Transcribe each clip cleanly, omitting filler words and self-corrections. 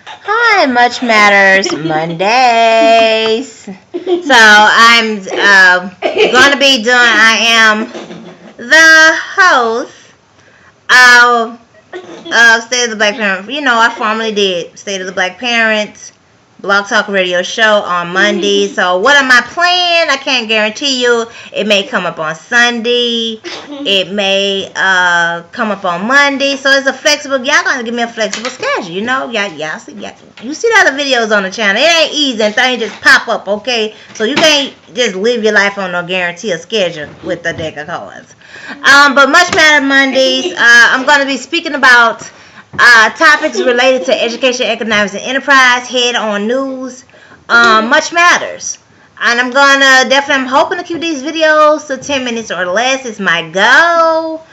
Hi, Much Matters Mondays. So I'm gonna be doing. I am the host of State of the Black Parent. You know, I formerly did State of the Black Parents Blog Talk Radio show on Monday. So what am I playing? I can't guarantee you. It may come up on Sunday. It may come up on Monday. So it's a flexible. Y'all gonna give me a flexible schedule. You know, y'all see, you see the other videos on the channel. It ain't easy and things just pop up. Okay, so you can't just live your life on no guarantee of schedule with the deck of cards. But Much Matter Mondays. I'm gonna be speaking about topics related to education, economics, and enterprise, head on news, much matters. And I'm hoping to keep these videos to 10 minutes or less. It's my goal.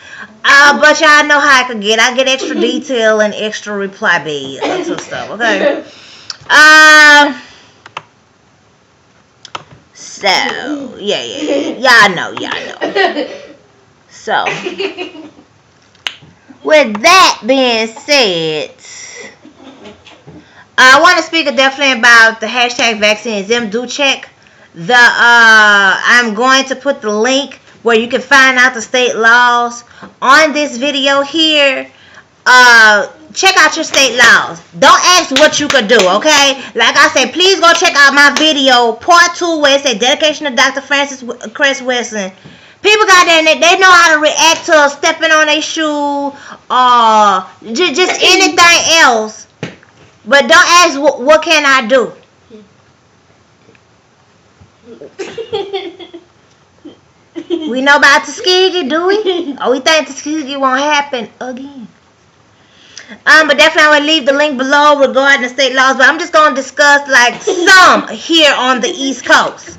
But y'all know how I could get. I get extra detail and extra reply beads and stuff, okay? So, yeah. Y'all know. So, with that being said, I want to speak definitely about the hashtag vaccine do check. I'm going to put the link where you can find out the state laws on this video here. Check out your state laws. Don't ask what you could do, okay? Like I said, please go check out my video, part 2, where it says dedication to Dr. Francis Cress Wesson. People got there and they know how to react to stepping on a shoe or just anything else. But don't ask what can I do. We know about Tuskegee, do we? Or we think Tuskegee won't happen again. But definitely I will leave the link below regarding the state laws. But I'm just going to discuss like some here on the East Coast.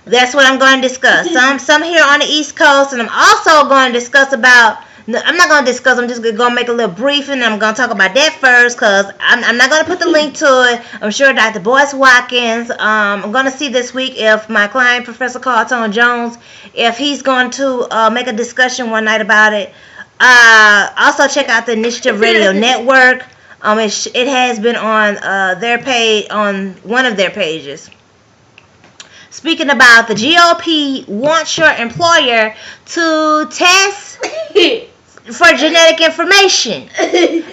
That's what I'm going to discuss. Some here on the East Coast, and I'm also going to discuss about. I'm not going to discuss. I'm just going to make a little briefing. And I'm going to talk about that first, because I'm not going to put the link to it. I'm sure Dr. Boyce Watkins. I'm going to see this week if my client, Professor Carlton Jones, if he's going to make a discussion one night about it. Also check out the Initiative Radio Network. It has been on their page, on one of their pages. Speaking about the GOP wants your employer to test for genetic information.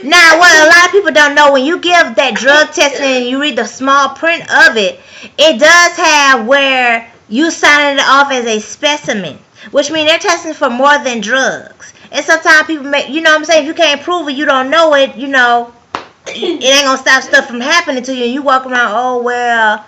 Now, what a lot of people don't know, when you give that drug testing and you read the small print of it, it does have where you sign it off as a specimen, which means they're testing for more than drugs. And sometimes people make, you know what I'm saying, if you can't prove it, you don't know it, you know, it ain't gonna stop stuff from happening to you. And you walk around, oh, well,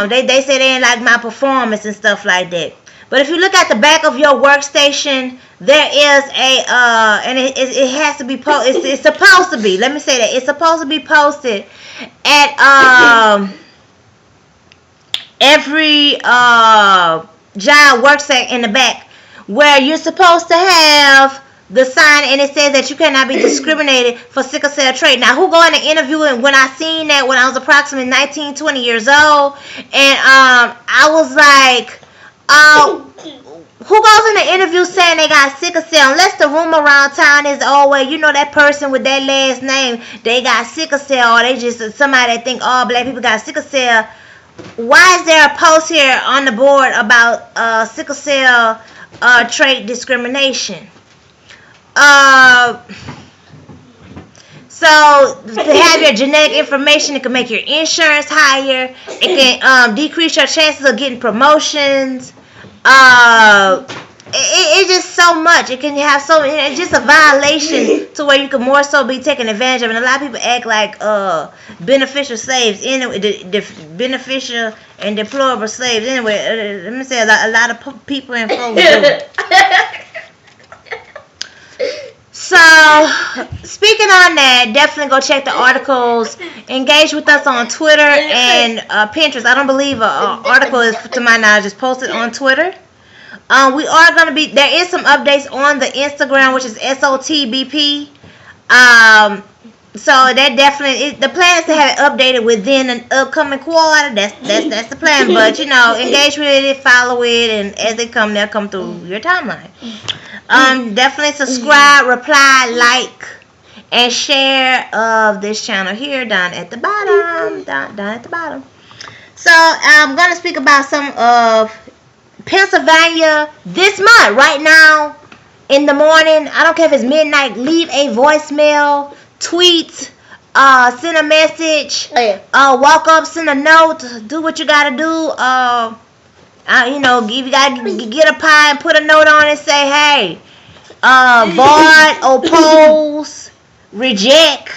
they say they ain't like my performance and stuff like that. But if you look at the back of your workstation, there is and it has to be posted. It's supposed to be. Let me say that it's supposed to be posted at every job workstation in the back, where you're supposed to have the sign, and it says that you cannot be discriminated for sickle cell trait. Now, who go in the interview, and when I seen that when I was approximately 19, 20 years old, and I was like, who goes in the interview saying they got sickle cell? Unless the rumor around town is, oh, well, you know that person with that last name, they got sickle cell, or they just somebody that think all black people got sickle cell. Why is there a post here on the board about sickle cell trait discrimination? So to have your genetic information, it can make your insurance higher. It can decrease your chances of getting promotions. It's just so much. It can have it's just a violation to where you can more so be taken advantage of. And a lot of people act like beneficial slaves. Anyway, beneficial and deplorable slaves. Anyway, let me say a lot of people and folks do. So, speaking on that, definitely go check the articles. Engage with us on Twitter and Pinterest. I don't believe an article is, to my knowledge, is posted on Twitter. We are going to be, there is some updates on the Instagram, which is SOTBP. So that definitely, the plan is to have it updated within an upcoming quarter. That's the plan. But, you know, engage with it, follow it, and as they come, they'll come through your timeline. Definitely subscribe, reply, like, and share of this channel here down at the bottom. Down at the bottom. So I'm going to speak about some of Pennsylvania this month. Right now, in the morning, I don't care if it's midnight, leave a voicemail, tweet, send a message, walk up, send a note, do what you got to do. You know, if you got to get a pie and put a note on it, say, hey, void, oppose, reject,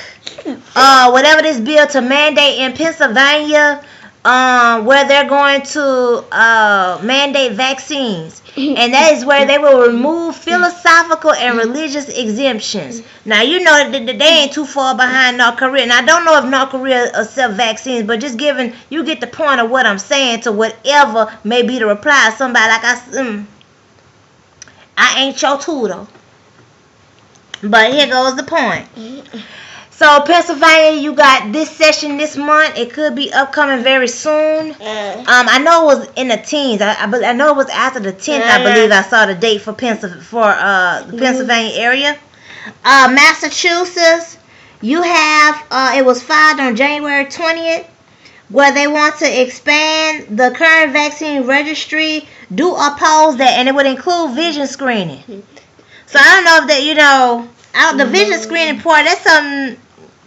whatever this bill to mandate in Pennsylvania, where they're going to mandate vaccines. And that is where they will remove philosophical and religious exemptions. Now, you know that they ain't too far behind North Korea. And I don't know if North Korea accept vaccines, but just giving, you get the point of what I'm saying to whatever may be the reply. Somebody like I ain't your tutor. But here goes the point. So Pennsylvania, you got this session this month. It could be upcoming very soon. I know it was in the teens. I know it was after the 10th. I believe I saw the date for the Pennsylvania area. Massachusetts, you have it was filed on January 20th, where they want to expand the current vaccine registry. Do oppose that, and it would include vision screening. So I don't know if that, you know, out the vision screening part, that's something.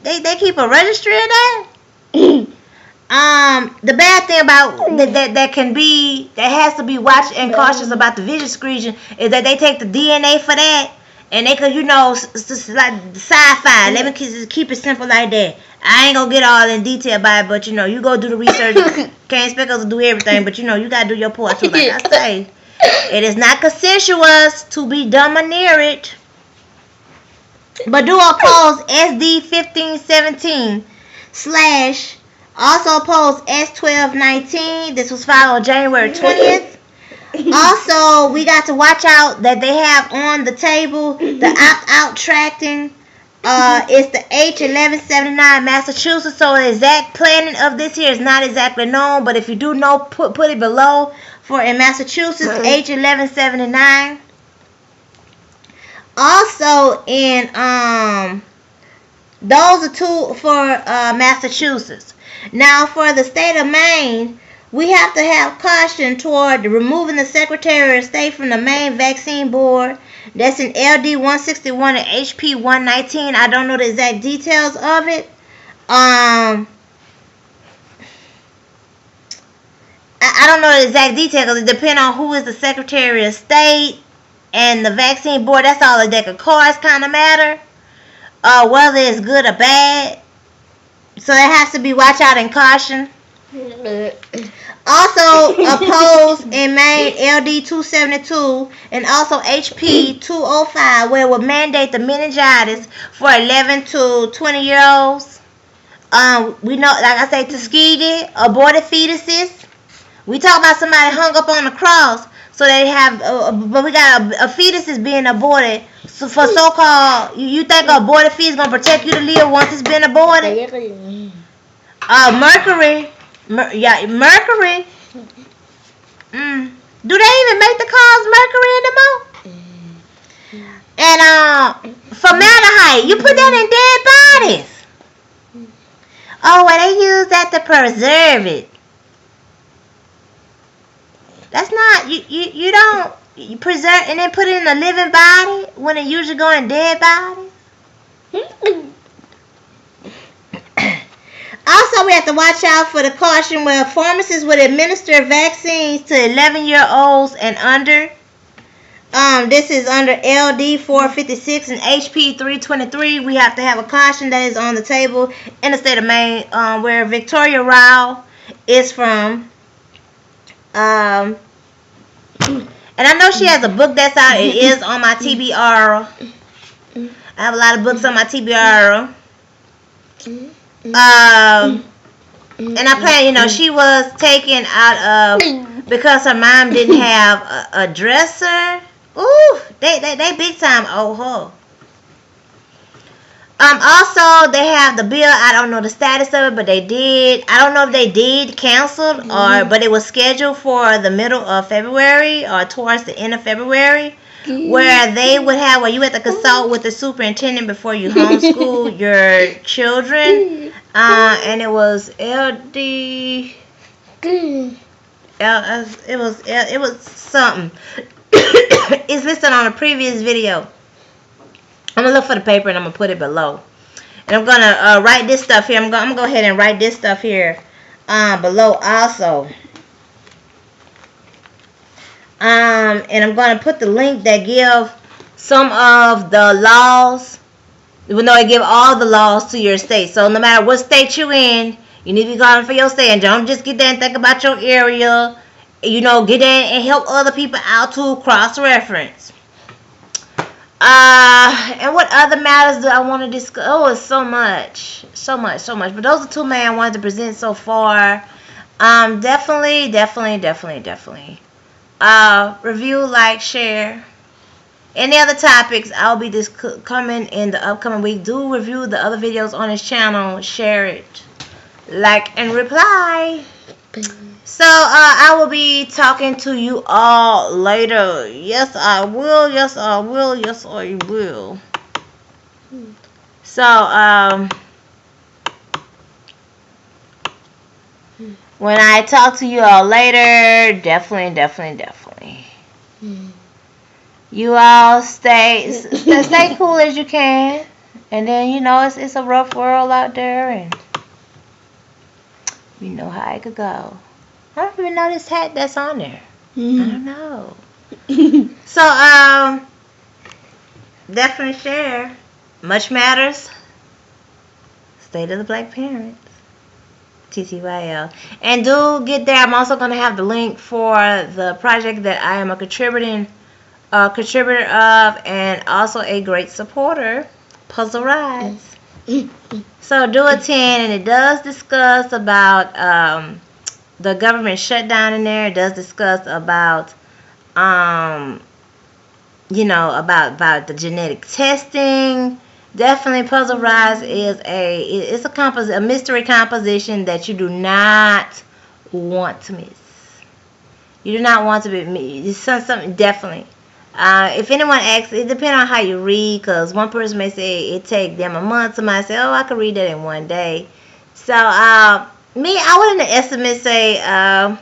They keep a registry of that. The bad thing about that has to be watched and cautious about the vision screening is that they take the DNA for that, and they could, you know, like sci-fi. Let me keep it simple like that. I ain't gonna get all in detail about it, but you know, you go do the research. Can't expect us to do everything, but you know, you gotta do your part too. Like I say, it is not consensuous to be domineered. But do oppose SD 1517 / also oppose S1219. This was filed on January 20th. Also, we got to watch out that they have on the table the opt-out tracking. It's the H1179 Massachusetts. So the exact planning of this here is not exactly known. But if you do know, put it below. For in Massachusetts, H1179. Also in those are two for Massachusetts. Now for the state of Maine, we have to have caution toward removing the Secretary of State from the Maine Vaccine Board. That's in LD 161 and HP 119. I don't know the exact details of it. I don't know the exact details because it depends on who is the Secretary of State. And the vaccine board, that's all a deck of cards kind of matter. Whether it's good or bad. So it has to be watch out and caution. Also opposed in Maine LD 272 and also HP 205, where it would mandate the meningitis for 11 to 20-year-olds. We know, like I say, Tuskegee, aborted fetuses. We talk about somebody hung up on the cross. So they have, but we got a fetus is being aborted. So for so-called, you think an aborted fetus is going to protect you to live once it's been aborted? Mercury. Mercury. Do they even make the cars Mercury anymore? And formaldehyde, you put that in dead bodies. Oh, well, they use that to preserve it. That's not, you don't preserve and then put it in a living body when it usually go in dead bodies. Also, we have to watch out for the caution where pharmacists would administer vaccines to 11-year-olds and under. This is under LD 456 and HP 323. We have to have a caution that is on the table in the state of Maine, where Victoria Rao is from. And I know she has a book that's out. It is on my TBR. I have a lot of books on my TBR. And I plan, she was taken out of because her mom didn't have a dresser. Ooh, they big time owe her. Also, they have the bill. I don't know the status of it, but they did. I don't know if they did cancel but it was scheduled for the middle of February or towards the end of February. where they would have where you had to consult with the superintendent before you homeschool your children. And it was LD. It was something. It's listed on a previous video. I'm gonna look for the paper and I'm gonna put it below. And I'm gonna write this stuff here. I'm gonna go ahead and write this stuff here below also. And I'm gonna put the link that give some of the laws. Even though I give all the laws to your state. So no matter what state you're in, you need to be going for your state. And don't just get there and think about your area. You know, get there and help other people out to cross-reference. And what other matters do I want to discuss? Oh, it's so much. So much. But those are two main I wanted to present so far. Definitely. Review, like, share. Any other topics, I'll be coming in the upcoming week. Do review the other videos on this channel. Share it. Like and reply. So, I will be talking to you all later. Yes, I will. So, when I talk to you all later, definitely. You all stay cool as you can. And then, you know, it's a rough world out there. And you know how it could go. I don't even know this hat that's on there. I don't know. So, definitely share. Much matters. State of the Black Parents. TTYL. And do get there. I'm also going to have the link for the project that I am a contributor of, and also a great supporter, Puzzle Rise. So do attend, and it does discuss about the government shutdown in there. It does discuss about you know, about the genetic testing. Definitely, Puzzle Rise is a mystery composition that you do not want to miss. You do not want to be. It's something definitely. If anyone asks, it depends on how you read, because one person may say it take them a month. Somebody say, oh, I could read that in one day. So, I would in the estimate say, I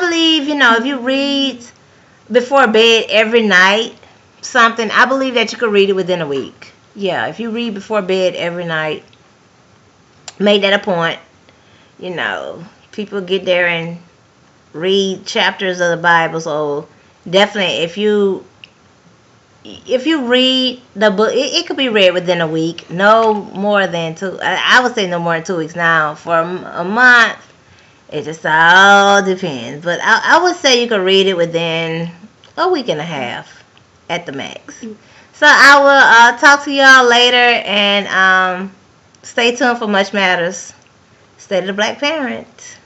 believe, you know, if you read before bed every night, something, I believe that you could read it within a week. Yeah, if you read before bed every night, make that a point. You know, people get there and read chapters of the Bible, so definitely if you read the book, it could be read within a week. No more than I would say no more than 2 weeks now. For a month, it just all depends. But I would say you could read it within a week and a half at the max. So I will talk to y'all later, and stay tuned for Much Matters. State of the Black Parent.